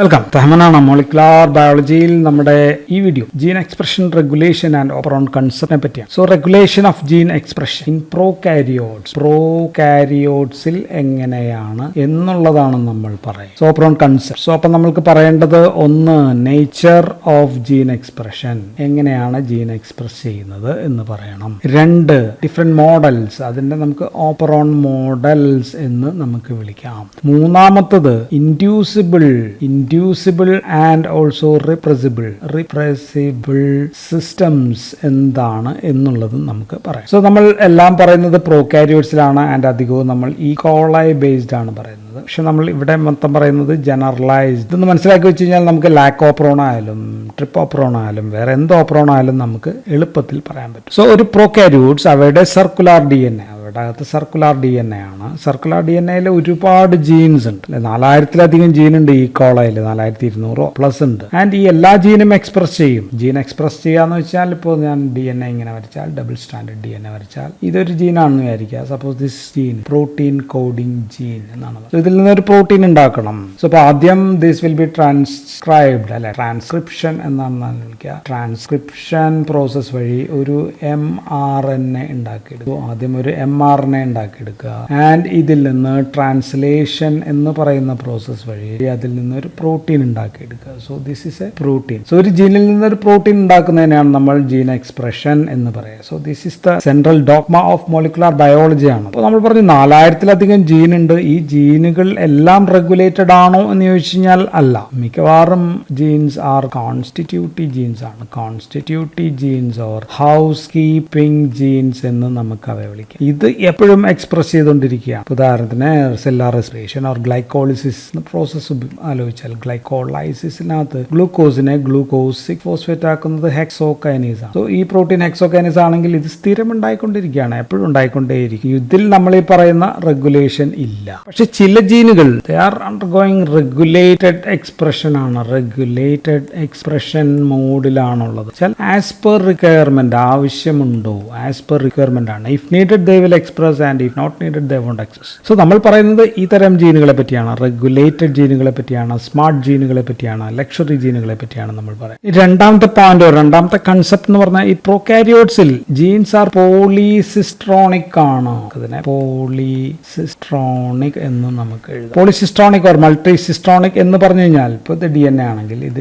Welcome. തഹമനാണ് molecular ബയോളജിയിൽ നമ്മുടെ ഈ video gene expression regulation and operon കൺസെപ്റ്റിനെ പറ്റിയാണ്. So regulation of gene expression in പ്രോകാരിയോട്സിൽ എങ്ങനെയാണ് എന്നുള്ളതാണ് നമ്മൾ പറയുന്നത്. So operon concept. സോ അപ്പം നമ്മൾക്ക് പറയേണ്ടത് ഒന്ന്, നേച്ചർ ഓഫ് ജീൻ എക്സ്പ്രഷൻ, എങ്ങനെയാണ് ജീൻ എക്സ്പ്രസ് ചെയ്യുന്നത് എന്ന് പറയണം. രണ്ട്, ഡിഫറെന്റ് മോഡൽസ്, അതിന്റെ നമുക്ക് ഓപ്പറോൺ മോഡൽസ് എന്ന് നമുക്ക് വിളിക്കാം. മൂന്നാമത്തത് ഇൻഡ്യൂസിബിൾ ആൻഡ് ഓൾസോ റിപ്രസിബിൾ സിസ്റ്റംസ് എന്താണ് എന്നുള്ളത് നമുക്ക് പറയാം. സോ നമ്മൾ എല്ലാം പറയുന്നത് പ്രോകാരിയോട്സിലാണ് ആൻഡ് അധികവും നമ്മൾ ഈക്കോളൈ ബേസ്ഡ് ആണ് പറയുന്നത്. പക്ഷെ നമ്മൾ ഇവിടെ മൊത്തം പറയുന്നത് ജനറലൈസ്ഡ്. ഇതൊന്ന് മനസ്സിലാക്കി വെച്ച് കഴിഞ്ഞാൽ നമുക്ക് ലാക്ക് ഓപ്പറോൺ ആയാലും ട്രിപ്പ് ഓപ്പറോൺ ആയാലും വേറെ എന്ത് ഓപ്പറോൺ ആയാലും നമുക്ക് എളുപ്പത്തിൽ പറയാൻ പറ്റും. സോ ഒരു പ്രോകാരിയോട്സ് അവയുടെ സർക്കുലാർ DNA, അകത്ത് സർക്കുലാർ DNA ആണ്. സർക്കുലാർ DNA ഒരുപാട് ജീൻസ് ഉണ്ട്, 4000-ലധികം ജീൻ ഉണ്ട്. ഈ കോളയിൽ 4200 പ്ലസ് ഉണ്ട്. ആൻഡ് ഈ എല്ലാ ജീനും എക്സ്പ്രസ് ചെയ്യും. ജീൻ എക്സ്പ്രസ് ചെയ്യാന്ന് വെച്ചാൽ ഇപ്പോൾ ഞാൻ DNA ഇങ്ങനെ വരച്ചാൽ, ഡബിൾ സ്റ്റാൻഡേർഡ് DNA വരച്ചാൽ ഇതൊരു ജീനാണെന്ന് വിചാരിക്കുക. Suppose this gene protein coding gene എന്നാണ്. ഇതിൽ നിന്നൊരു പ്രോട്ടീൻ ഉണ്ടാക്കണം. സോ അപ്പോൾ ആദ്യം ദിസ് വിൽ ബി ട്രാൻസ്ക്രൈബ്ഡ്, അല്ലെ ട്രാൻസ്ക്രിപ്ഷൻ എന്നാണ് വിളിക്കുക. ട്രാൻസ്ക്രിപ്ഷൻ പ്രോസസ് വഴി ഒരു mRNA ഉണ്ടാക്കിയെടുക്കും. ആദ്യം ഒരു mRNA ഉണ്ടാക്കിയെടുക്കുക. ആൻഡ് ഇതിൽ നിന്ന് ട്രാൻസ്ലേഷൻ എന്ന് പറയുന്ന പ്രോസസ് വഴി അതിൽ നിന്ന് ഒരു പ്രോട്ടീൻ ഉണ്ടാക്കിയെടുക്കുക. So this is A protein. So ഒരു ജീനിൽ നിന്ന് ഒരു പ്രോട്ടീൻ ഉണ്ടാക്കുന്നതിനാണ് നമ്മൾ ജീൻ എക്സ്പ്രഷൻ എന്ന് പറയുക. So this is the central dogma of molecular biology ആണ്. അപ്പോൾ നമ്മൾ പറഞ്ഞു 4000-ലധികം ജീൻ ഉണ്ട്. ഈ ജീനുകൾ എല്ലാം റെഗുലേറ്റഡ് ആണോ എന്ന് ചോദിച്ചു കഴിഞ്ഞാൽ അല്ല. മിക്കവാറും ജീൻസ് ആർ കോൺസ്റ്റിറ്റ്യൂട്ടീവ് ജീൻസ് ആണ്. Constitutive genes or house keeping genes എന്ന് നമുക്ക് അവയെ വിളിക്കാം. ഇത് എപ്പോഴും എക്സ്പ്രസ് ചെയ്തുകൊണ്ടിരിക്കുകയാണ്. ഉദാഹരണത്തിന് cellular respiration or glycolysis process ആലോചിച്ചാൽ, ഗ്ലൈക്കോളൈസിസിനകത്ത് ഗ്ലൂക്കോസിനെ ഗ്ലൂക്കോസ് 6-ഫോസ്ഫേറ്റ് ആക്കുന്നത് ഹെക്സോകൈനേസ് ആണ്. സോ ഈ പ്രോട്ടീൻ ഹെക്സോകൈനേസ് ആണെങ്കിൽ ഇത് സ്ഥിരം ഉണ്ടായിക്കൊണ്ടിരിക്കുകയാണ്, എപ്പോഴും ഉണ്ടായിക്കൊണ്ടേയിരിക്കും. ഇതിൽ നമ്മൾ ഈ പറയുന്ന റെഗുലേഷൻ ഇല്ല. പക്ഷെ ചില ജീനുകൾ they are undergoing regulated expression ആണ്. റെഗുലേറ്റഡ് എക്സ്പ്രഷൻ മോഡിലാണുള്ളത്. ആസ് പെർ റിക്വയർമെന്റ്, ആവശ്യമുണ്ടോ ആസ് പെർ റിക്വയർമെന്റ് ആണ്. If needed they will express and if not needed they won't express. So നമ്മൾ പറയുന്നത് ഈ തരം ജീനുകളെ പറ്റിയാണ്, റെഗുലേറ്റഡ് ജീനുകളെ പറ്റിയാണ്, സ്മാർട്ട് ജീനുകളെ പറ്റിയാണ്, ലക്ഷറി ജീനുകളെ പറ്റിയാണ് നമ്മൾ പറയുന്നത്. രണ്ടാമത്തെ പോയിന്റ്, രണ്ടാമത്തെ കൺസെപ്റ്റ് എന്ന് പറഞ്ഞാൽ ഈ പ്രോകാരിയോട്സിൽ ജീൻസ് ആർ പോളിസിസ്ട്രോണിക് ആണ്. അതിനെ പോളിസിസ്ട്രോണിക് എന്ന് നമുക്ക് എഴുതാം. പോളിസിസ്ട്രോണിക് ഓർ മൾട്ടിസിസ്ട്രോണിക് എന്ന് പറഞ്ഞു കഴിഞ്ഞാൽ ഇപ്പോൾ ഇത് DNA ആണെങ്കിൽ ഇത്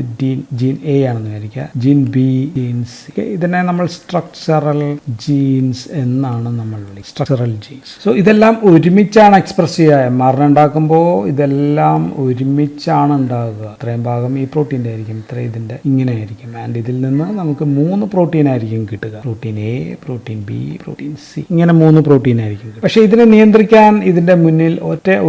ജീൻ A ആണെന്ന് വിചാരിക്കുക, ജീൻ B, ജീൻ C. ഇതിനെ നമ്മൾ സ്ട്രക്ചറൽ ജീൻസ് എന്നാണ് നമ്മൾ സ്ട്രക്ചറൽ ജീൻസ്. സോ ഇതെല്ലാം ഒരുമിച്ചാണ് എക്സ്പ്രസ് ചെയ്യുക. mRNA ഉണ്ടാക്കുമ്പോൾ ഇതെല്ലാം ഒരുമിച്ചാണ് ഉണ്ടാകുക. ഇത്രയും ഭാഗം ഈ പ്രോട്ടീൻ്റെ ആയിരിക്കും, ഇത്രയും ഇതിൻ്റെ ഇങ്ങനെ ആയിരിക്കും. ആൻഡ് ഇതിൽ നിന്ന് നമുക്ക് 3 പ്രോട്ടീൻ ആയിരിക്കും കിട്ടുക. Protein A, protein B, protein C, ഇങ്ങനെ 3 പ്രോട്ടീൻ ആയിരിക്കും. പക്ഷേ ഇതിനെ നിയന്ത്രിക്കാൻ ഇതിൻ്റെ മുന്നിൽ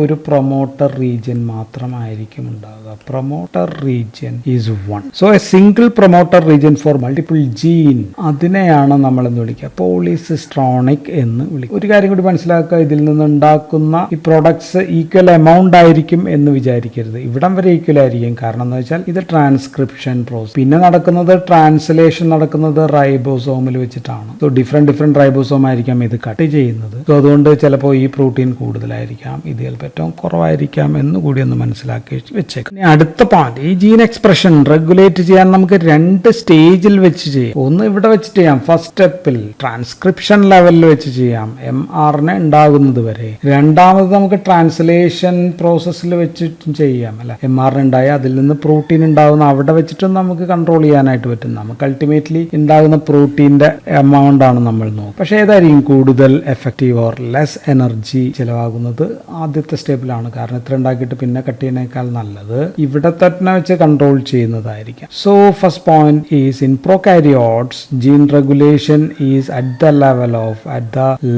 ഒരു പ്രൊമോട്ടർ റീജിയൻ മാത്രമായിരിക്കും ഉണ്ടാകുക. Promoter region is 1. So a single promoter region for multiple gene, അതിനെയാണ് നമ്മൾ എന്ന് വിളിക്കുക പോളിസിസ്ട്രോണിക് എന്ന് വിളിക്കും. ഒരു കാര്യം കൂടി മനസ്സിലാക്കുക, ഇതിൽ നിന്നുണ്ടാക്കുന്ന ഈ പ്രോഡക്ട്സ് ഈക്വൽ എമൗണ്ട് ആയിരിക്കും എന്ന് വിചാരിക്കരുത്. ഇവിടം വരെ ഈക്വൽ ആയിരിക്കും. കാരണം എന്ന് വെച്ചാൽ ഇത് ട്രാൻസ്ക്രിപ്ഷൻ പ്രോസസ്. പിന്നെ നടക്കുന്നത് ട്രാൻസ്ലേഷൻ നടക്കുന്നത് റൈബോസോമിൽ വെച്ചിട്ടാണ്. സോ ഡിഫറെന്റ് റൈബോസോം ആയിരിക്കാം ഇത് കട്ട് ചെയ്യുന്നത്. സോ അതുകൊണ്ട് ചിലപ്പോൾ ഈ പ്രോട്ടീൻ കൂടുതലായിരിക്കാം, ഇത് ചിലപ്പോൾ ഏറ്റവും കുറവായിരിക്കാം എന്ന് കൂടി ഒന്ന് മനസ്സിലാക്കി വെച്ചേക്കാം. ഇനി അടുത്ത പോയിന്റ്, ഈ ജീൻ എക്സ്പ്രഷൻ റെഗുലേറ്റ് ചെയ്യാൻ നമുക്ക് 2 സ്റ്റേജിൽ വെച്ച് ചെയ്യാം. ഒന്ന് ഇവിടെ വെച്ച് ചെയ്യാം, ഫസ്റ്റ് സ്റ്റെപ്പിൽ ട്രാൻസ്ക്രിപ്ഷൻ ലെവലിൽ വെച്ച് ചെയ്യാം, mRNA ഉണ്ടാകുന്നത് വരെ. രണ്ടാമത് നമുക്ക് ട്രാൻസ്ലേഷൻ പ്രോസസ്സിൽ വെച്ചിട്ടും ചെയ്യാം, അല്ലെ. mRNA ഉണ്ടായി അതിൽ നിന്ന് പ്രോട്ടീൻ ഉണ്ടാകുന്ന അവിടെ വെച്ചിട്ടും നമുക്ക് കൺട്രോൾ ചെയ്യാനായിട്ട് പറ്റും. നമുക്ക് അൾട്ടിമേറ്റ്ലി ഉണ്ടാകുന്ന പ്രോട്ടീന്റെ എമൗണ്ട് ആണ് നമ്മൾ നോക്കുക. പക്ഷേ ഏതായിരിക്കും കൂടുതൽ എഫക്റ്റീവ് ഓർ ലെസ് എനർജി ചിലവാകുന്നത്? ആദ്യത്തെ സ്റ്റെപ്പിലാണ്. കാരണം ഇത്ര ഉണ്ടാക്കിയിട്ട് പിന്നെ കട്ട് ചെയ്യുന്നതിനേക്കാൾ നല്ലത് ഇവിടെ തന്നെ വെച്ച് കൺട്രോൾ ചെയ്യുന്നതായിരിക്കാം. So first point is in prokaryotes gene regulation is at the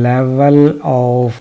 level of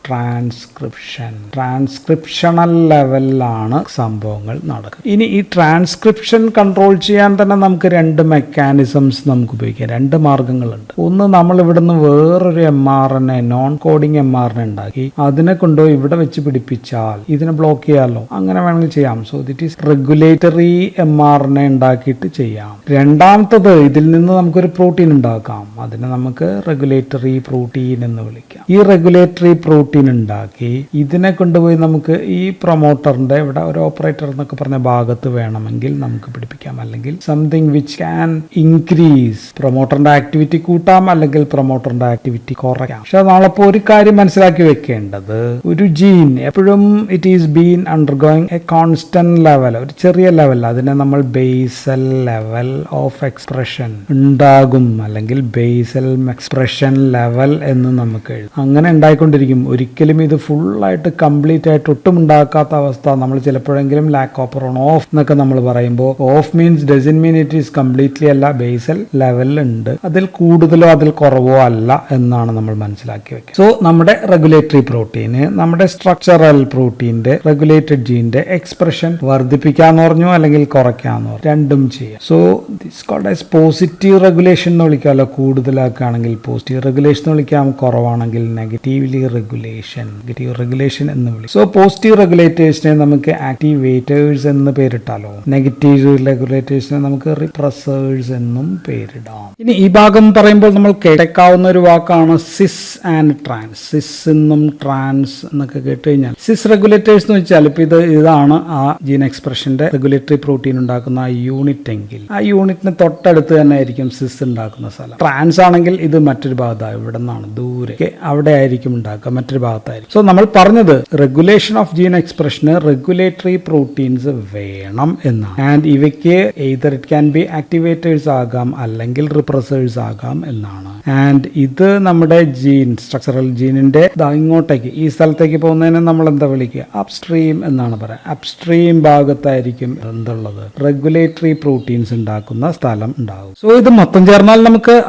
transcriptional ലെവലിലാണ് സംഭവങ്ങൾ നടക്കുന്നത്. ഇനി ഈ ട്രാൻസ്ക്രിപ്ഷൻ കൺട്രോൾ ചെയ്യാൻ തന്നെ നമുക്ക് 2 മെക്കാനിസംസ് നമുക്ക് ഉപയോഗിക്കാം. 2 മാർഗങ്ങളുണ്ട്. ഒന്ന്, നമ്മൾ ഇവിടുന്ന് വേറൊരു mRNA, നോൺ കോഡിംഗ് mRNA ഉണ്ടാക്കി അതിനെ കൊണ്ടുപോയി ഇവിടെ വെച്ച് പിടിപ്പിച്ചാൽ ഇതിനെ ബ്ലോക്ക് ചെയ്യാമല്ലോ. അങ്ങനെ വേണമെങ്കിൽ ചെയ്യാം. സോ ദിറ്റ് ഈസ് റെഗുലേറ്ററി mRNA ഉണ്ടാക്കിയിട്ട് ചെയ്യാം. രണ്ടാമത്തത്, ഇതിൽ നിന്ന് നമുക്കൊരു പ്രോട്ടീൻ ഉണ്ടാക്കാം. അതിനെ നമുക്ക് റെഗുലേറ്ററി പ്രോട്ടീൻ എന്ന് വിളിക്കാം. ഈ റെഗുലേറ്ററി പ്രോട്ടീൻ ഉണ്ടാക്കി ഇതിനെ കൊണ്ടുപോയി നമുക്ക് ഈ പ്രൊമോട്ടറിന്റെ ഇവിടെ ഒരു ഓപ്പറേറ്റർ എന്നൊക്കെ പറഞ്ഞ ഭാഗത്ത് വേണമെങ്കിൽ നമുക്ക് പിടിപ്പിക്കാം, അല്ലെങ്കിൽ സംതിങ് വിച്ച് ക്യാൻ ഇൻക്രീസ് പ്രൊമോട്ടറിന്റെ ആക്ടിവിറ്റി കൂട്ടാം, അല്ലെങ്കിൽ പ്രൊമോട്ടറിന്റെ ആക്ടിവിറ്റി കുറയ്ക്കാം. പക്ഷെ നമ്മളിപ്പോ ഒരു കാര്യം മനസ്സിലാക്കി വെക്കേണ്ടത്, ഒരു ജീൻ എപ്പോഴും it is been undergoing A constant level, ഒരു ചെറിയ ലെവൽ, അതിനെ നമ്മൾ ബേസൽ ലെവൽ ഓഫ് എക്സ്പ്രഷൻ ഉണ്ടാകും, അല്ലെങ്കിൽ ബേസൽ എക്സ്പ്രഷൻ ലെവൽ എന്ന് നമുക്ക് എഴുതാം. അങ്ങനെ ഉണ്ടായിക്കൊണ്ടിരിക്കും. ഒരിക്കലും ഇത് ഫുള്ളായിട്ട് കംപ്ലീറ്റ് ആയിട്ട് ഒട്ടും ഉണ്ടാക്കാത്ത അവസ്ഥ. നമ്മൾ ചിലപ്പോഴെങ്കിലും ലാക്ക് ഓപ്പറോൺ ഓഫ് എന്നൊക്കെ നമ്മൾ പറയുമ്പോൾ of means doesn't mean it is completely അല്ല, ബേസൽ ലെവലിൽ ഉണ്ട്. അതിൽ കൂടുതലോ അതിൽ കുറവോ അല്ല എന്നാണ് നമ്മൾ മനസ്സിലാക്കി വെക്കുക. സോ നമ്മുടെ റെഗുലേറ്ററി പ്രോട്ടീന് നമ്മുടെ സ്ട്രക്ചറൽ പ്രോട്ടീന്റെ റെഗുലേറ്റഡ് ജീന്റെ എക്സ്പ്രഷൻ വർദ്ധിപ്പിക്കാന്ന് പറഞ്ഞു, അല്ലെങ്കിൽ കുറയ്ക്കാന്ന് പറഞ്ഞു, രണ്ടും ചെയ്യാം. So this called as positive regulation എന്ന് വിളിക്കാമല്ലോ. കൂടുതലാക്കുകയാണെങ്കിൽ പോസിറ്റീവ് റെഗുലേഷൻ എന്ന് വിളിക്കാം, കുറവാണെങ്കിൽ നെഗറ്റീവ് റെഗുലേഷൻ എന്ന് വിളിക്കും. സോ പോസിറ്റീവ് റെഗുലേറ്റേഴ്സിനെ നമുക്ക് ആക്ടിവേറ്റേഴ്സ് എന്ന് പേരിട്ടാലോ, നെഗറ്റീവ് റെഗുലേറ്റേഴ്സിനെ നമുക്ക് റിപ്രസേഴ്സ് എന്നും പേരിടാം. ഇനി ഈ ഭാഗം പറയുമ്പോൾ നമ്മൾ കേട്ടേക്കാവുന്ന ഒരു വാക്കാണ് സിസ് ആൻഡ് ട്രാൻസ്. സിസ് എന്നും ട്രാൻസ് എന്നൊക്കെ കേട്ട് കഴിഞ്ഞാൽ സിസ് റെഗുലേറ്റേഴ്സ് എന്ന് വെച്ചാൽ ഇപ്പൊ ഇതാണ് ആ ജീൻ എക്സ്പ്രഷന്റെ റെഗുലേറ്ററി പ്രോട്ടീൻ ഉണ്ടാക്കുന്ന ആ യൂണിറ്റ് എങ്കിൽ ആ യൂണിറ്റിന് തൊട്ടടുത്ത് തന്നെ ആയിരിക്കും സിസ് ഉണ്ടാക്കുന്ന സ്ഥലം. ട്രാൻസ് ആണെങ്കിൽ ഇത് മറ്റൊരു ഭാഗത്താണ്, ഇവിടെ നിന്നാണ് ദൂരെ, അവിടെ ആയിരിക്കും ഉണ്ടാക്കുക, മറ്റൊരു ഭാഗത്തായിരിക്കും. സോ നമ്മൾ പറഞ്ഞത് റെഗുലേഷൻ ഓഫ് ജീൻ എക്സ്പ്രഷന് റെഗുലേറ്ററി പ്രോട്ടീൻസ് വേണം എന്നാണ്. ആൻഡ് ഇവയ്ക്ക് either it can be activators ആകാം, അല്ലെങ്കിൽ റിപ്രസേഴ്സ് ആകാം എന്നാണ്. ആൻഡ് ഇത് നമ്മുടെ ജീൻ സ്ട്രക്ചറൽ ജീനിന്റെ ഇങ്ങോട്ടേക്ക് ഈ സ്ഥലത്തേക്ക് പോകുന്നതിനെ നമ്മൾ എന്താ വിളിക്കുക, അപ്സ്ട്രീം എന്നാണ് പറയുക. അപ്സ്ട്രീം ഭാഗത്തായിരിക്കും എന്തുള്ളത്, റെഗുലേറ്ററി പ്രോട്ടീൻസ് ഉണ്ടാക്കുന്ന സ്ഥലം ഉണ്ടാകും. സോ ഇത് മൊത്തം ചേർന്നാൽ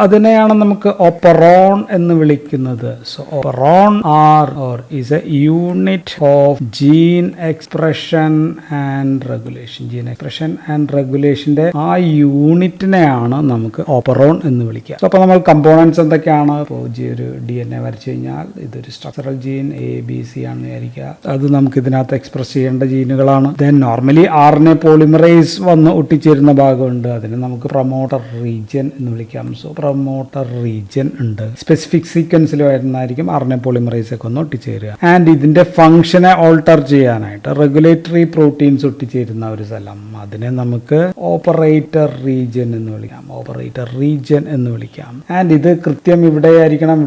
അതിനെയാണ് നമുക്ക് ഓപ്പറോൺ എന്ന് വിളിക്കുന്നത്. So operon is a unit of gene expression and regulation. Gene expression and റെഗുലേഷന്റെ ആ യൂണിറ്റിനെയാണ് നമുക്ക് ഓപ്പറോൺ എന്ന് വിളിക്കുക. സോ അപ്പൊ നമ്മൾ കമ്പോണൻസ് എന്തൊക്കെയാണ്, ഇപ്പോൾ ഒരു DNA വരച്ചു കഴിഞ്ഞാൽ ഇതൊരു സ്ട്രക്ചറൽ ജീൻ ABC ആണെന്ന് വിചാരിക്കുക. അത് നമുക്ക് ഇതിനകത്ത് എക്സ്പ്രസ് ചെയ്യേണ്ട ജീനുകളാണ്. ദെൻ നോർമലി RNA പോളിമറൈസ് വന്ന് ഒട്ടിച്ചേരുന്ന ഭാഗമുണ്ട്, അതിന് നമുക്ക് പ്രൊമോട്ടർ റീജിയൻ എന്ന് വിളിക്കാം. സോ പ്രൊമോട്ടർ റീജിയൻ ഉണ്ട്. സ്പെസിഫിക് സീക്വൻസിൽ വരുന്നതായിരിക്കും RNA പോളിമറൈസ് ഒക്കെ ഒന്ന് ഒട്ടിച്ചേരുക. ആൻഡ് ഇതിന്റെ ഫംഗ്ഷനെ ഓൾട്ടർ ചെയ്യാനായിട്ട് റെഗുലേറ്ററി പ്രോട്ടീൻസ് ഒട്ടിച്ചേരുന്ന ഒരു സ്ഥലം, അതിനെ നമുക്ക് ഓപ്പറേറ്റർ റീജിയൻ എന്ന് വിളിക്കാം. ആൻഡ് ഇത് കൃത്യം ഇവിടെ ആയിരിക്കണം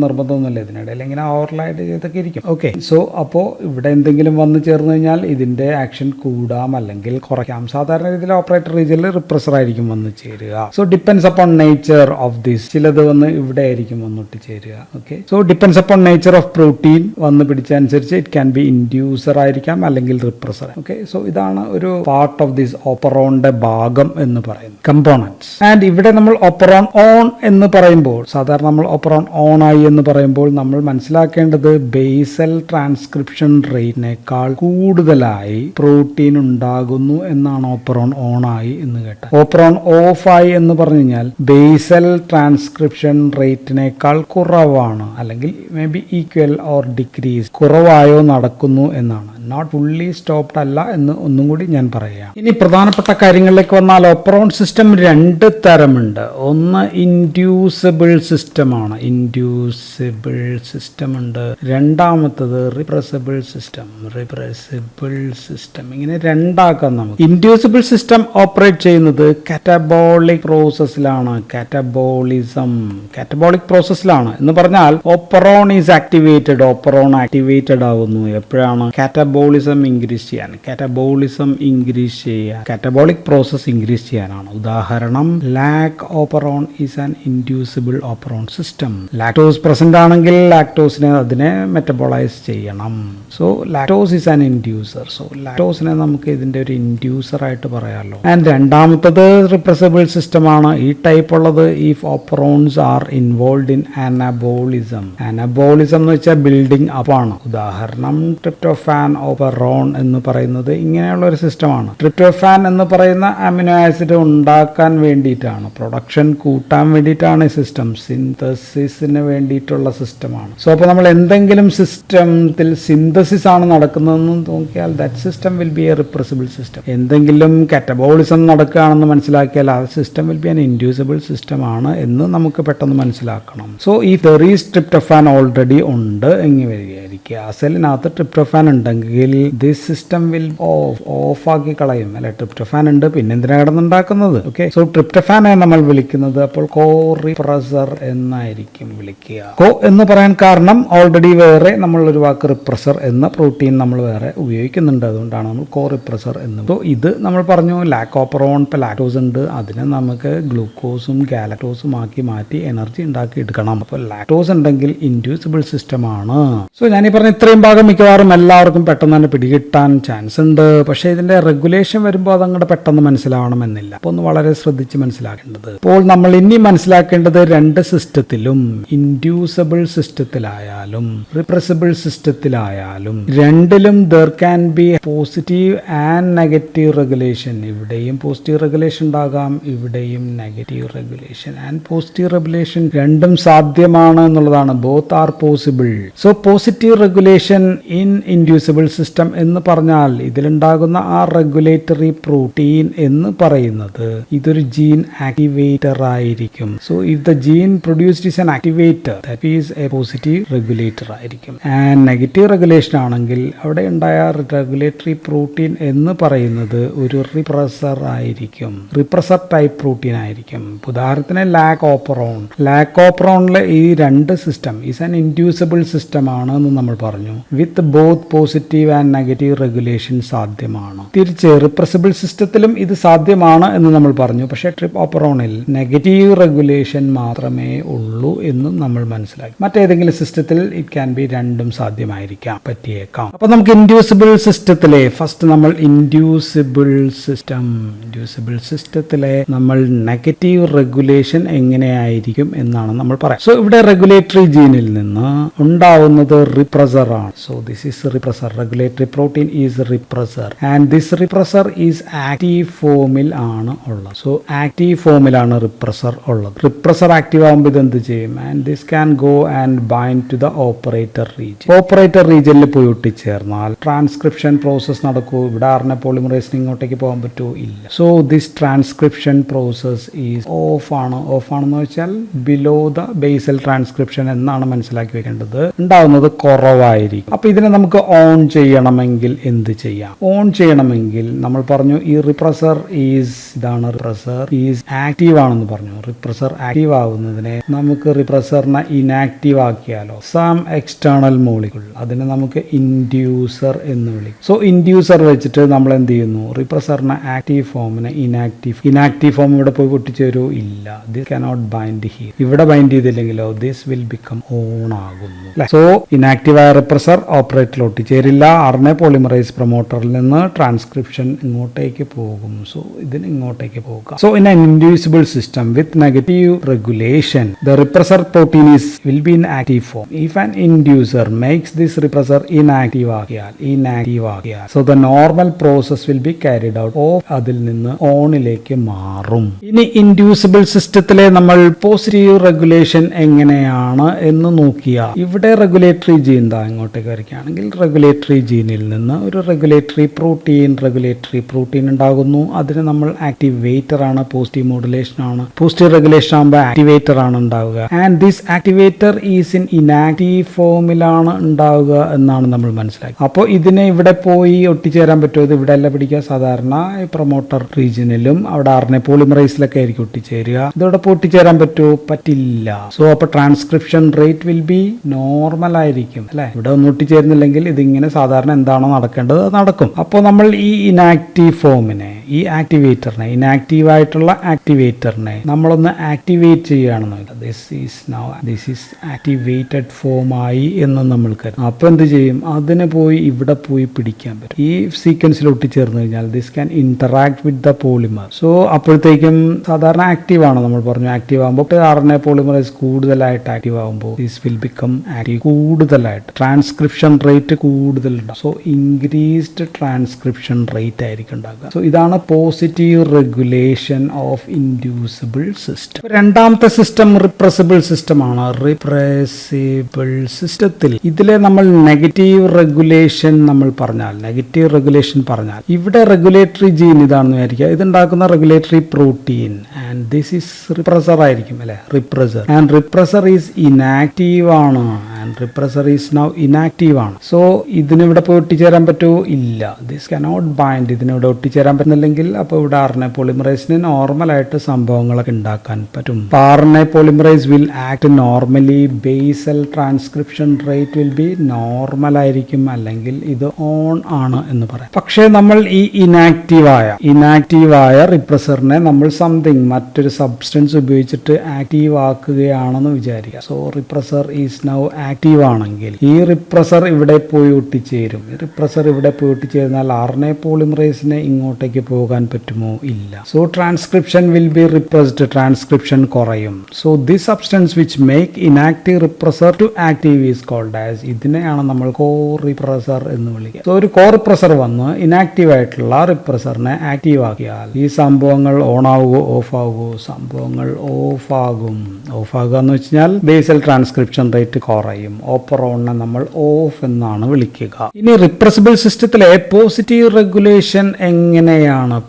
നിർബന്ധമൊന്നുമില്ല, ഇതിനിടയിൽ ഇങ്ങനെ ഓവർലായിട്ട് ചെയ്തൊക്കെ ഇരിക്കും. ഓക്കെ, സോ അപ്പോൾ ഇവിടെ എന്തെങ്കിലും വന്ന് ചേർന്ന് കഴിഞ്ഞാൽ ഇതിന്റെ ആക്ഷൻ കൂടാം അല്ലെങ്കിൽ കുറയ്ക്കാം. സാധാരണ രീതിയിൽ ഓപ്പറേറ്റർ റീജിയനിൽ റിപ്രസർ ആയിരിക്കും വന്ന് ചേരുക. So depends upon nature of this. ചിലത് വന്ന് ഇവിടെ ആയിരിക്കും വന്നിട്ട് ചേരുക. Okay, so depends upon nature of protein വന്ന് പിടിച്ചനുസരിച്ച് ഇറ്റ് ക്യാൻ ബി ഇൻഡ്യൂസർ ആയിരിക്കാം, അല്ലെങ്കിൽ റിപ്രസർ. ഓക്കെ, സോ ഇതാണ് ഒരു പാർട്ട് ഓഫ് ദിസ് ഓപ്പറോണിന്റെ ഭാഗം എന്ന് പറയുന്നത്, കമ്പോണൻസ്. ആൻഡ് ഇവിടെ നമ്മൾ ഓപ്പറോൺ ഓൺ എന്ന് പറയുമ്പോൾ, സാധാരണ നമ്മൾ ഓപ്പറോൺ ഓൺ ആയി എന്ന് പറയുമ്പോൾ നമ്മൾ മനസ്സിലാക്കേണ്ടത് ബേസൽ ട്രാൻസ്ക്രിപ്ഷൻ റേറ്റിനേക്കാൾ കൂടുതലായി പ്രോട്ടീൻ ഉണ്ടാകുന്നു എന്നാണ് ഓപ്പറോൺ ഓൺ ആയി എന്ന് കേട്ടത്. ഓപ്പറോൺ ഓഫ് ആയി എന്ന് പറഞ്ഞു കഴിഞ്ഞാൽ ബേസൽ ട്രാൻസ്ക്രിപ്ഷൻ റേറ്റിനേക്കാൾ കുറവാണ്, അല്ലെങ്കിൽ may be equal or decrease, കുറവായോ നടക്കുന്നു എന്നാണ്. നോട്ട് ഫുള്ളി സ്റ്റോപ്ഡ് അല്ല എന്ന് ഒന്നും കൂടി ഞാൻ പറയാം. ഇനി പ്രധാനപ്പെട്ട കാര്യങ്ങളിലേക്ക് വന്നാൽ ഓപ്പറോൺ സിസ്റ്റം രണ്ട് തരമുണ്ട്. ഒന്ന് ഇൻഡ്യൂസിബിൾ സിസ്റ്റമാണ്, ഉണ്ട്. രണ്ടാമത്തത് റിപ്രസിബിൾ സിസ്റ്റം. ഇങ്ങനെ രണ്ടാക്കാം നമുക്ക്. ഇൻഡ്യൂസിബിൾ സിസ്റ്റം ഓപ്പറേറ്റ് ചെയ്യുന്നത് കാറ്റബോളിക് പ്രോസസ്സിലാണ്, കാറ്റബോളിക് പ്രോസസ്സിലാണ് എന്ന് പറഞ്ഞാൽ operon is activated, operon activated ആവുന്നു എപ്പോഴാണ് കാറ്റബോളിസം ഇൻക്രീസ് ചെയ്യാൻ, കാറ്റബോളിക് പ്രോസസ് ഇൻക്രീസ് ചെയ്യാനാണ്. ഉദാഹരണം lac operon is an inducible operon system. Lactose present ആണെങ്കിൽ ലാക്ടോസിനെ അതിനെ മെറ്റബോളൈസ് ചെയ്യണം. So lactose is an inducer. So ലാക്ടോസിനെ നമുക്ക് ഇതിന്റെ ഒരു ഇൻഡ്യൂസർ ആയിട്ട് പറയാമല്ലോ. ആൻഡ് രണ്ടാമത്തത് റിപ്രസിബിൾ സിസ്റ്റം ആണ്. ഈ ടൈപ്പ് ഉള്ളത് if operons are involve in anabolism. Anabolism എന്ന് വെച്ചാൽ ബിൽഡിംഗ് അപ്പ് ആണ്. ഉദാഹരണം ട്രിപ്റ്റോഫാൻ ഓപ്പറോൺ എന്ന് പറയുന്നത് ഇങ്ങനെയുള്ള ഒരു സിസ്റ്റമാണ്. ട്രിപ്റ്റോഫാൻ എന്ന് പറയുന്ന അമിനോ ആസിഡ് ഉണ്ടാക്കാൻ വേണ്ടിയിട്ടാണ്, പ്രൊഡക്ഷൻ കൂട്ടാൻ വേണ്ടിയിട്ടാണ് ഈ സിസ്റ്റം, സിന്തസിസിന് വേണ്ടിയിട്ടുള്ള സിസ്റ്റമാണ്. സോ അപ്പോൾ നമ്മൾ എന്തെങ്കിലും സിസ്റ്റത്തിൽ സിന്തസിസ് ആണ് നടക്കുന്നതെന്ന് നോക്കിയാൽ that system will be a repressible system. എന്തെങ്കിലും കാറ്റബോളിസം നടക്കുകയാണെന്ന് മനസ്സിലാക്കിയാൽ ആ system will be an inducible system ആണ് എന്ന് നമുക്ക് പെട്ടെന്ന് മനസ്സിലാക്കണം. സോ ഈ ദെർ ഈസ് ട്രിപ്റ്റോഫാൻ ഓൾറെഡി ഉണ്ട് എങ്കിൽ വരികയായിരിക്കുക, ആ സെല്ലിനകത്ത് ട്രിപ്റ്റോഫാൻ ഉണ്ടെങ്കിൽ ദിസ് സിസ്റ്റം വിൽ ഓഫ് ആക്കി കളയും. അല്ലെ, ട്രിപ്റ്റോഫാൻ ഉണ്ട് പിന്നെ എന്തിനാ കിടന്നുണ്ടാക്കുന്നത്? ഓക്കെ, സോ ട്രിപ്റ്റോഫാനെ നമ്മൾ വിളിക്കുന്നത് അപ്പോൾ കോ റിപ്രസർ എന്നായിരിക്കും വിളിക്കുക. കോ എന്ന് പറയാൻ കാരണം ഓൾറെഡി വേറെ നമ്മളൊരു വാക്ക് റിപ്രസർ എന്ന പ്രോട്ടീൻ നമ്മൾ വേറെ ഉപയോഗിക്കുന്നുണ്ട്, അതുകൊണ്ടാണ് നമ്മൾ കോ റിപ്രസർ എന്ന്. സോ ഇത് നമ്മൾ പറഞ്ഞു ലാക്കോപ്പറോൺ, ഇപ്പം ലാക്ടോസ് ഉണ്ട്, അതിനെ നമുക്ക് ഗ്ലൂക്കോസും ഗാലക്ടോസും ആക്കി മാറ്റി എനർജി ഉണ്ടാക്കി എടുക്കണം. അപ്പോൾ ലാക്ടോസ് ഉണ്ടെങ്കിൽ ഇൻഡ്യൂസിബിൾ സിസ്റ്റമാണ്. സോ ഞാനീ പറഞ്ഞ ഇത്രയും ഭാഗം മിക്കവാറും എല്ലാവർക്കും പെട്ടെന്ന് തന്നെ പിടികിട്ടാൻ ചാൻസ് ഉണ്ട്. പക്ഷേ ഇതിന്റെ റെഗുലേഷൻ വരുമ്പോൾ അതങ്ങോട്ട് പെട്ടെന്ന് മനസ്സിലാവണമെന്നില്ല. അപ്പോൾ ഒന്ന് വളരെ ശ്രദ്ധിച്ച് മനസ്സിലാക്കേണ്ടത്. അപ്പോൾ നമ്മൾ ഇനി മനസ്സിലാക്കേണ്ടത് രണ്ട് സിസ്റ്റത്തിലും, ഇൻഡ്യൂസിബിൾ സിസ്റ്റത്തിലായാലും റിപ്രസിബിൾ സിസ്റ്റത്തിലായാലും, രണ്ടിലും there can be positive and negative regulation. ഇവിടെയും പോസിറ്റീവ് റെഗുലേഷൻ ഉണ്ടാകാം, ഇവിടെയും negative regulation and positive regulation രണ്ടും സാധ്യമാണ് എന്നുള്ളതാണ്. Both are possible. So positive regulation in inducible system എന്ന് പറഞ്ഞാൽ ഇതിലുണ്ടാകുന്ന ആ റെഗുലേറ്ററി പ്രോട്ടീൻ എന്ന് പറയുന്നത് ഇതൊരു ജീൻ ആക്ടിവേറ്റർ ആയിരിക്കും. So if the gene produced is an activator, that is a positive regulator ആയിരിക്കും. ആൻഡ് നെഗറ്റീവ് റെഗുലേഷൻ ആണെങ്കിൽ അവിടെ ഉണ്ടായ റെഗുലേറ്ററി പ്രോട്ടീൻ എന്ന് പറയുന്നത് ഒരു റിപ്രസർ ആയിരിക്കും, റിപ്രസർ ടൈപ്പ് പ്രോട്ടീൻ ആയിരിക്കും. ഉദാഹരണത്തിന് ലാക്കോപ്പറോണിലെ ഈ രണ്ട് system is an inducible system ആണ് എന്ന് നമ്മൾ പറഞ്ഞു. With both positive and negative regulation സാധ്യമാണ്. തിരിച്ച് റിപ്രസിബിൾ സിസ്റ്റത്തിലും ഇത് സാധ്യമാണ് എന്ന് നമ്മൾ പറഞ്ഞു. പക്ഷേ ട്രിപ്റ്റോഫാനിൽ നെഗറ്റീവ് റെഗുലേഷൻ മാത്രമേ ഉള്ളൂ എന്നും നമ്മൾ മനസ്സിലാക്കി. മറ്റേതെങ്കിലും സിസ്റ്റത്തിൽ ഇറ്റ് ക്യാൻ ബി രണ്ടും സാധ്യമായിരിക്കാം, പറ്റിയേക്കാം. അപ്പൊ നമുക്ക് ഇൻഡ്യൂസിബിൾ സിസ്റ്റത്തിലെ ഫസ്റ്റ് നമ്മൾ ഇൻഡ്യൂസിബിൾ സിസ്റ്റത്തിലെ നമ്മൾ നെഗറ്റീവ് റെഗുലേഷൻ എങ്ങനെയായിരിക്കും എന്നാണ് നമ്മൾ പറയാം. സോ ഇവിടെ റെഗുലേറ്ററി ജീനിൽ നിന്ന് ഉണ്ടാവുന്നത് റിപ്രസർ ആണ്. So this is repressor, regulatory protein is repressor and this repressor is active ഫോമിൽ ആണ് ഉള്ളത്. സോ ആക്റ്റീവ് ഫോമിലാണ് റിപ്രസർ ഉള്ളത്. റിപ്രസർ ആക്റ്റീവ് ആകുമ്പോൾ ഇത് എന്ത് ചെയ്യും? And this can go and bind to the operator region. Operator റീജിയനിൽ പോയി ഒട്ടിച്ചേർന്നാൽ ട്രാൻസ്ക്രിപ്ഷൻ പ്രോസസ് നടക്കൂ. ഇവിടെ ആർഎൻഎ പോളിമറേസിന് ഇങ്ങോട്ടേക്ക് പോകാൻ പറ്റുമോ? ഇല്ല. So this transcription process is of ആണെന്ന് വെച്ചാൽ ബിലോ ദ ബേസൽ ട്രാൻസ്ക്രിപ്ഷൻ എന്നാണ് മനസ്സിലാക്കി വെക്കേണ്ടത്. ഉണ്ടാവുന്നത് കുറവായിരിക്കും. അപ്പൊ ഇതിനെ നമുക്ക് ഓൺ ചെയ്യണമെങ്കിൽ എന്ത് ചെയ്യാം? ഓൺ ചെയ്യണമെങ്കിൽ നമ്മൾ പറഞ്ഞു ഈ റിപ്രസർ ഈസ് ആക്റ്റീവ് ആണെന്ന് പറഞ്ഞു. റിപ്രസർ ആക്റ്റീവ് ആവുന്നതിനെ നമുക്ക് റിപ്രസറിനെ ഇനാക്റ്റീവ് ആക്കിയാലോ? സം എക്സ്റ്റേണൽ മോളിക്യൂൾ, അതിനെ നമുക്ക് ഇൻഡ്യൂസർ എന്ന് വിളിക്കും. സോ ഇൻഡ്യൂസർ വെച്ചിട്ട് നമ്മൾ എന്ത് ചെയ്യുന്നു? റിപ്രസറിനെ ആക്റ്റീവ് ഫോമിനെ ഇനാക്റ്റീവ് ഫോം ഇവിടെ പോയി പൊട്ടിച്ചേരൂ? ഇല്ല. This cannot bind here. ഇവിടെ ബൈൻഡ് ചെയ്തില്ലെങ്കിലോ ദിസ് വിൽ ബിക്കം ഓൺ ആകുന്നു. സോ ഇനാക്റ്റീവ് ആയ റിപ്രസർ ഓപ്പറേറ്ററിൽ ഒട്ടിച്ചേരില്ല. ആർഎൻഎ പോളിമറൈസ് പ്രൊമോട്ടറിൽ നിന്ന് ട്രാൻസ്ക്രിപ്ഷൻ ഇങ്ങോട്ടേക്ക് പോകും. സോ ഇതിന് ഇങ്ങോട്ടേക്ക് പോകുക. So in an inducible system with negative regulation the repressor protein will be in active form. If an inducer makes this repressor inactive ആക്കിയാൽ so the normal process will be carried out. Of അതിൽ നിന്ന് ഓണിലേക്ക് മാറും. ഇനി inducible സിസ്റ്റത്തിലെ നമ്മൾ positive regulation എങ്ങനെയാണ് എന്ന് നോക്കിയാൽ ഇവിടെ റെഗുലേറ്ററി ജീൻ ഇങ്ങോട്ടേക്ക് വരികയാണെങ്കിൽ റെഗുലേറ്ററി ജീനിൽ നിന്ന് ഒരു റെഗുലേറ്ററി പ്രോട്ടീൻ ഉണ്ടാകുന്നു. അതിന് നമ്മൾ ആക്ടിവേറ്റർ ആണ്, പോസിറ്റീവ് മോഡുലേഷൻ ആണ്. പോസിറ്റീവ് റെഗുലേഷൻ ആകുമ്പോൾ ആക്ടിവേറ്റർ ആണ് ഉണ്ടാവുക. And this activator is in inactive ഫോമിലാണ് ഉണ്ടാവുക എന്നാണ് നമ്മൾ മനസ്സിലാക്കി. അപ്പോൾ ഇതിനെ ഇവിടെ പോയി ഒട്ടിച്ചേരാൻ പറ്റുമോ? ഇത് ഇവിടെ അല്ല പിടിക്കുക. സാധാരണ പ്രൊമോട്ടർ റീജിയനിലും അവിടെ ആർഎൻഎ പോളിമറൈസിലൊക്കെ ആയിരിക്കും ഒട്ടിച്ചേരുക. ഇതോടെ ഒട്ടിച്ചേരാൻ പറ്റുമോ? പറ്റില്ല. സോ അപ്പോൾ transcription rate will be normal ആയിരിക്കും അല്ലെ. ഇവിടെ ഒന്നും ഒട്ടിച്ചേരുന്നില്ലെങ്കിൽ ഇതിങ്ങനെ സാധാരണ എന്താണോ നടക്കേണ്ടത് അത് നടക്കും. അപ്പോൾ നമ്മൾ ഈ ഇനാക്റ്റീവ് ഫോമിനെ, ഈ ആക്ടിവേറ്ററിനെ, ഇനാക്റ്റീവ് ആയിട്ടുള്ള ആക്ടിവേറ്ററിനെ നമ്മളൊന്ന് ആക്ടിവേറ്റ് ചെയ്യുകയാണെന്ന്. ദിസ് ഈസ് ആക്ടിവേറ്റഡ് ഫോം ആയി എന്ന് നമ്മൾ കരുതും. അപ്പോൾ എന്ത് ചെയ്യും? അതിനെ പോയി ഇവിടെ പോയി പിടിക്കാൻ പറ്റും. ഈ സീക്വൻസിൽ ഒട്ടിച്ചേർന്ന് കഴിഞ്ഞാൽ this can interact with the polymer. So അപ്പോഴത്തേക്കും സാധാരണ ആക്റ്റീവ് ആണ് നമ്മൾ പറഞ്ഞു. ആക്റ്റീവ് ആകുമ്പോൾ ആർഎൻഎ പോളിമറൈസ് കൂടുതലായിട്ട് ആക്റ്റീവ് ആകുമ്പോൾ ദിസ് വിൽ ബിക്കം ആക്റ്റീവ് കൂടുതലായിട്ട്. കൂടുതലായിട്ട് ട്രാൻസ്ക്രിപ്ഷൻ റേറ്റ് കൂടുതലുണ്ടാകും. സോ ഇൻക്രീസ്ഡ് ട്രാൻസ്ക്രിപ്ഷൻ റേറ്റ് ആയിരിക്കും ഉണ്ടാകുക. സോ ഇതാണ് positive regulation of inducible system. രണ്ടാമത്തെ സിസ്റ്റം റിപ്രസിബിൾ സിസ്റ്റം ആണ്. റിപ്രസിബിൾ സിസ്റ്റത്തിൽ ഇതിലെ നമ്മൾ നെഗറ്റീവ് റെഗുലേഷൻ പറഞ്ഞാൽ ഇവിടെ റെഗുലേറ്ററി ജീൻ ഇതാണെന്ന് വിചാരിക്കുക. ഇതുണ്ടാക്കുന്ന regulatory protein and this is repressor ആയിരിക്കും അല്ലെ, repressor. And repressor is inactive ആണ്. സോ ഇതിനിവിടെ പോയി ഒട്ടിച്ചേരാൻ പറ്റുമോ? ഇല്ല. This cannot bind. ഇതിനിവിടെ ഒട്ടിച്ചേരാൻ പറ്റുന്നില്ലെങ്കിൽ അപ്പോൾ ഇവിടെ RNA പോളിമറൈസിന് നോർമലായിട്ട് സംഭവങ്ങളൊക്കെ ഉണ്ടാക്കാൻ പറ്റും. RNA polymerase will act normally. Basal transcription rate will be normal ആയിരിക്കും, അല്ലെങ്കിൽ ഇത് ഓൺ ആണ് എന്ന് പറയാം. പക്ഷേ നമ്മൾ ഈ ഇനാക്റ്റീവായ റിപ്രസറിനെ നമ്മൾ മറ്റൊരു സബ്സ്റ്റൻസ് ഉപയോഗിച്ചിട്ട് ആക്റ്റീവ് ആക്കുകയാണെന്ന് വിചാരിക്കുക. So repressor is now active ആണെങ്കിൽ ഈ റിപ്രസർ ഇവിടെ പോയി ഒട്ടിച്ചേരും. ഒട്ടിച്ചേർന്നാൽ RNA പോളിമറൈസിനെ ഇങ്ങോട്ടേക്ക് പോകാൻ പറ്റുമോ? ഇല്ല. So transcription will be repressed. Transcription കുറയും. So this substance which make inactive repressor to active is called as. ഇതിനെയാണ് നമ്മൾ കോ റിപ്രസർ എന്ന് വിളിക്കുക. സോ ഒരു കോ റിപ്രസർ വന്ന് ഇനാക്റ്റീവ് ആയിട്ടുള്ള റിപ്രസറിനെ ആക്റ്റീവ് ആക്കിയാൽ ഈ സംഭവങ്ങൾ ഓൺ ആവുകയോ ഓഫ് ആവുകയോ? സംഭവങ്ങൾ ഓഫ് ആകും. എന്ന് വെച്ചാൽ ബേസൽ ട്രാൻസ്ക്രിപ്ഷൻ റേറ്റ് കുറയും. ഓപ്പറോണിനെ നമ്മൾ ഓഫ് എന്നാണ് വിളിക്കുക. ഇനി റിപ്രസിബിൾ സിസ്റ്റത്തിലെ പോസിറ്റീവ് റെഗുലേഷൻ എങ്ങനെയാണെന്ന്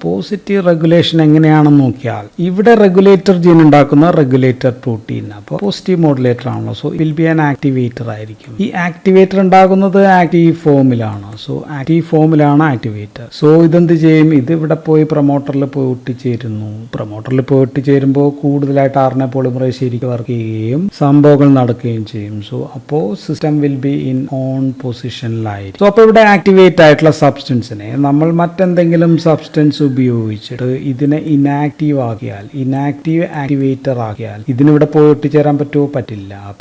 നോക്കിയാൽ ഇവിടെ റെഗുലേറ്റർ ജീൻ ഉണ്ടാക്കുന്ന റെഗുലേറ്റർ പ്രോട്ടീൻ. അപ്പോൾ പോസിറ്റീവ് മോഡുലേറ്റർ ആണല്ലോ. So will be an activator ആയിരിക്കും. ഈ ആക്ടിവേറ്റർ ഉണ്ടാകുന്നത് ആക്റ്റീവ് ഫോമിലാണ്. സോ ആക്റ്റീവ് ഫോമിലാണ് ആക്ടിവേറ്റർ. സോ ഇതെന്ത് ചെയ്യും? ഇത് ഇവിടെ പോയി പ്രൊമോട്ടറിൽ പോയി ഒട്ടിച്ചേരുന്നു. ഒട്ടിച്ചേരുമ്പോൾ കൂടുതലായിട്ട് RNA പോളിമറൈസ് ശരിക്കും വർക്ക് ചെയ്യുകയും സംഭവങ്ങൾ നടക്കുകയും ചെയ്യും. സോ അപ്പോൾ system will be in on പൊസിഷനിലായിരിക്കും. സോ അപ്പോൾ ഇവിടെ ആക്ടിവേറ്റ് ആയിട്ടുള്ള സബ്സ്റ്റൻസിനെ നമ്മൾ മറ്റെന്തെങ്കിലും സബ്സ്റ്റൻസ് ഉപയോഗിച്ചിട്ട് ഇതിനെ ഇനാക്റ്റീവ് ആക്ടിവേറ്റർ ആക്കിയാൽ ഇതിനിവിടെ പോയി ഒട്ടിച്ചേരാൻ പറ്റുമോ?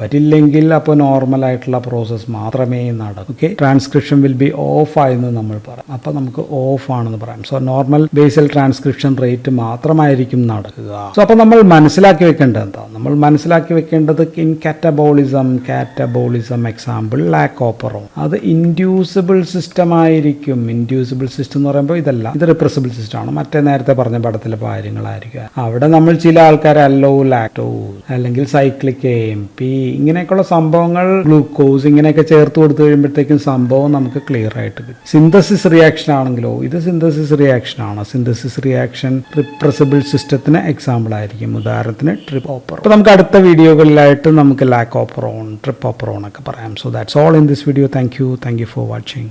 പറ്റില്ലെങ്കിൽ അപ്പോൾ നോർമൽ ആയിട്ടുള്ള പ്രോസസ് മാത്രമേ നടക്കൂ. Okay, transcription will be off ആയെന്ന് നമ്മൾ പറയാം. അപ്പോൾ നമുക്ക് ഓഫ് ആണെന്ന് പറയാം. So normal basal transcription rate മാത്രമായിരിക്കും നടക്കുക. സോ അപ്പോൾ നമ്മൾ മനസ്സിലാക്കി വെക്കേണ്ടത് എന്താ? In catabolism example lac operon. അത് ഇൻഡ്യൂസിബിൾ സിസ്റ്റം ആയിരിക്കും. ഇൻഡ്യൂസിബിൾ സിസ്റ്റം എന്ന് പറയുമ്പോൾ ഇതല്ല, ഇത് റിപ്രസിബിൾ സിസ്റ്റം ആണ്. മറ്റേ നേരത്തെ പറഞ്ഞ പടത്തിലെ കാര്യങ്ങളായിരിക്കും. അവിടെ നമ്മൾ ചില ആൾക്കാർ ലാക്ടോസ് അല്ലെങ്കിൽ സൈക്ലിക് AMP ഇങ്ങനെയൊക്കെയുള്ള സംഭവങ്ങൾ, ഗ്ലൂക്കോസ് ഇങ്ങനെയൊക്കെ ചേർത്ത് കൊടുത്തു കഴിയുമ്പോഴത്തേക്കും സംഭവം നമുക്ക് ക്ലിയർ ആയിട്ട് കിട്ടും. സിന്തസിസ് റിയാക്ഷൻ ആണെങ്കിലോ ഇത് സിന്തസിസ് റിയാക്ഷൻ ആണ്. സിന്തസിസ് റിയാക്ഷൻ റിപ്രസിബിൾ സിസ്റ്റത്തിന് എക്സാമ്പിൾ ആയിരിക്കും. ഉദാഹരണത്തിന് ട്രിപ്പോപ്പറോൺ. അപ്പോൾ നമുക്ക് അടുത്ത വീഡിയോകളിലായിട്ട് നമുക്ക് ലാക്കോപ്പറോൺ, ട്രിപ്പോപ്പറോൺ ഒക്കെ പറയാം. So that's all in this video. Thank you for watching.